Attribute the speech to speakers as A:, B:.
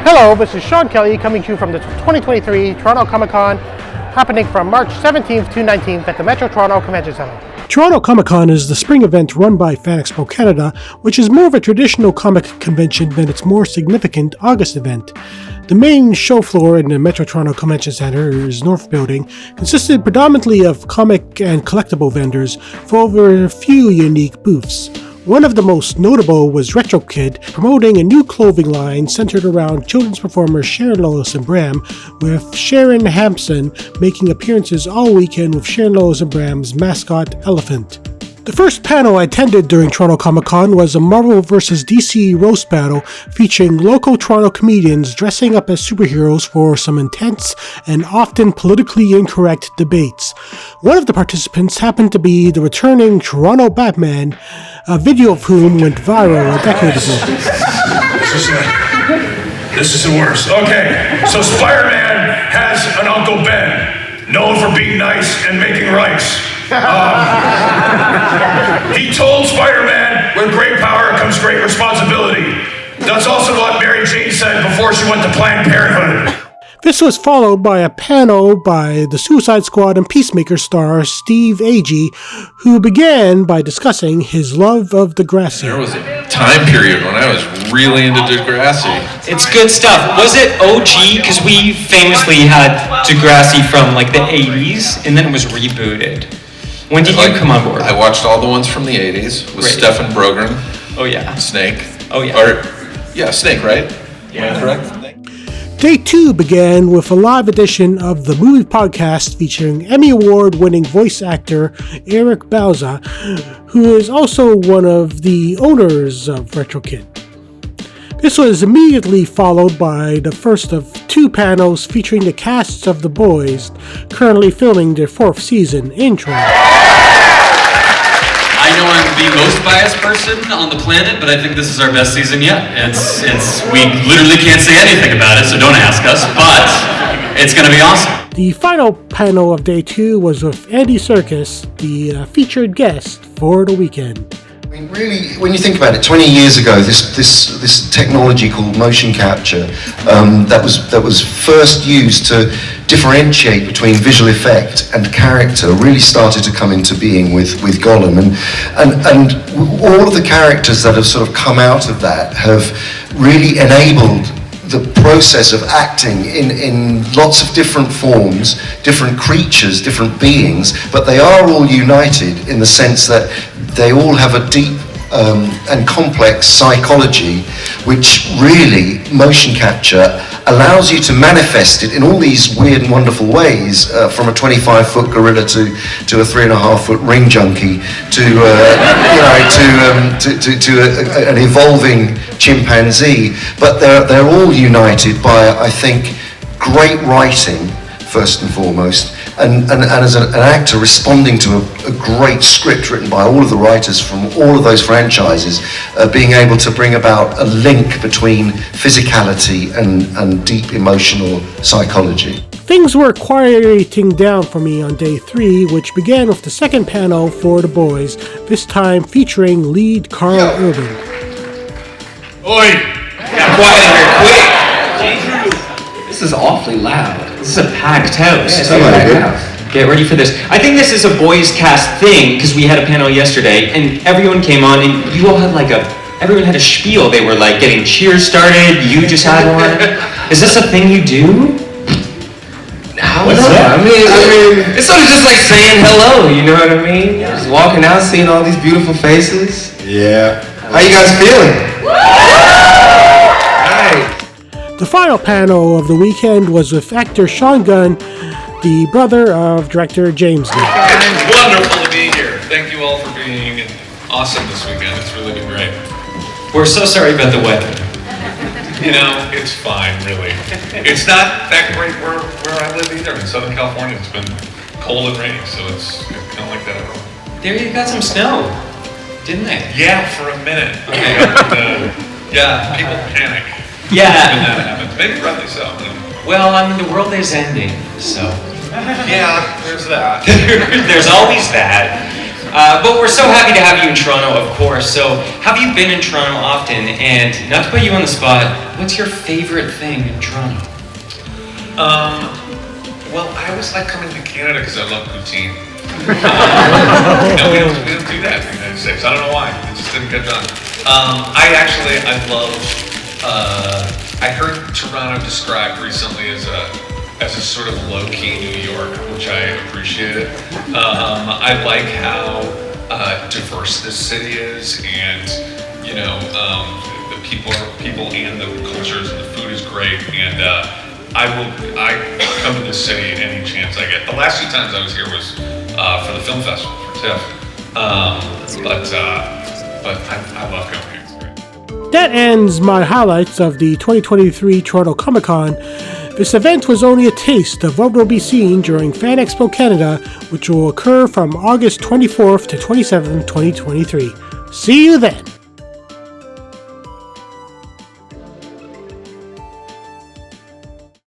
A: Hello, this is Sean Kelly coming to you from the 2023 Toronto ComicCon, happening from March 17th to 19th at the Metro Toronto Convention Centre. Toronto ComicCon is the spring event run by Fan Expo Canada, which is more of a traditional comic convention than its more significant August event. The main show floor in the Metro Toronto Convention Centre's North Building consisted predominantly of comic and collectible vendors for over a few unique booths. One of the most notable was Retro Kid, promoting a new clothing line centered around children's performers Sharon Lois and Bram, with Sharon Hampson making appearances all weekend with Sharon Lois and Bram's mascot Elephant. The first panel I attended during Toronto Comic-Con was a Marvel vs. DC roast battle featuring local Toronto comedians dressing up as superheroes for some intense and often politically incorrect debates. One of the participants happened to be the returning Toronto Batman, a video of whom went viral a decade ago.
B: This is the worst. Okay, so Spider-Man has an Uncle Ben, known for being nice and making rice. He told Spider-Man, with great power comes great responsibility. That's also what Mary Jane said before she went to Planned Parenthood.
A: This was followed by a panel by the Suicide Squad and Peacemaker star Steve Agee, who began by discussing his love of Degrassi.
C: There was a time period when I was really into Degrassi.
D: It's good stuff. Was it OG? Because we famously had Degrassi from like the 80s, and then it was rebooted. When did you come on board?
C: I watched all the ones from the 80s with Stefan Brogren.
D: Oh yeah.
C: Snake.
D: Oh yeah.
C: Snake, right?
D: Yeah.
C: Am I correct?
A: Day 2 began with a live edition of the movie podcast featuring Emmy Award-winning voice actor Eric Bauza, who is also one of the owners of Retro Kid. This was immediately followed by the first of 2 panels featuring the casts of The Boys, currently filming their 4th season in Toronto.
E: I know I'm the most biased person on the planet, but I think this is our best season yet. We literally can't say anything about it, so don't ask us, but it's going to be awesome.
A: The final panel of Day 2 was with Andy Serkis, the featured guest for the weekend.
F: I mean, really, when you think about it, 20 years ago, this technology called motion capture that was first used to differentiate between visual effect and character really started to come into being with Gollum, and all of the characters that have sort of come out of that have really enabled the process of acting in lots of different forms, different creatures, different beings, but they are all united in the sense that they all have a deep and complex psychology, which really motion capture allows you to manifest it in all these weird and wonderful ways, from a 25-foot gorilla to a 3.5-foot ring junkie to an evolving chimpanzee. But they're all united by, I think, great writing first and foremost, and as an actor responding to a great script written by all of the writers from all of those franchises, being able to bring about a link between physicality and deep emotional psychology.
A: Things were quieting down for me on Day 3, which began with the second panel for The Boys, this time featuring lead Carl Urban.
E: Oi!
D: Got quiet in here, quick!
G: This is awfully loud. This is a packed house.
D: Get ready for this. I think this is a Boys Cast thing, because we had a panel yesterday, and everyone came on, and you all had everyone had a spiel. They were like getting cheers started. You just had one. Is this a thing you do?
G: What's up? I mean, it's sort of just like saying hello, you know what I mean? Just walking out, seeing all these beautiful faces.
F: Yeah.
G: How you guys feeling?
A: The final panel of the weekend was with actor Sean Gunn, the brother of director James Gunn.
E: It's wonderful to be here. Thank you all for being awesome this weekend. It's really been great.
D: We're so sorry about the weather.
E: You know, it's fine, really. It's not that great where I live either. In Southern California, it's been cold and rainy, so it's kind of like that.
D: There you got some snow, didn't they?
E: Yeah, for a minute. Okay. Yeah, people panic.
D: Yeah.
E: When that happens. Maybe rightly so.
D: Well, I mean, the world is ending, so.
E: Yeah, there's that.
D: There's always that. But we're so happy to have you in Toronto, of course. So, have you been in Toronto often? And not to put you on the spot, what's your favorite thing in Toronto?
C: Well, I always like coming to Canada because I love poutine. No, we don't do that in the United States. I don't know why. It just didn't get done. I heard Toronto described recently as a sort of low-key New York, which I appreciated. I like how diverse this city is, and the people and the cultures and the food is great. And I come to this city any chance I get. The last few times I was here was for the film festival for TIFF, but I love coming here. It's great.
A: That ends my highlights of the 2023 Toronto ComicCon. This event was only a taste of what will be seen during Fan Expo Canada, which will occur from August 24th to 27th, 2023. See you then!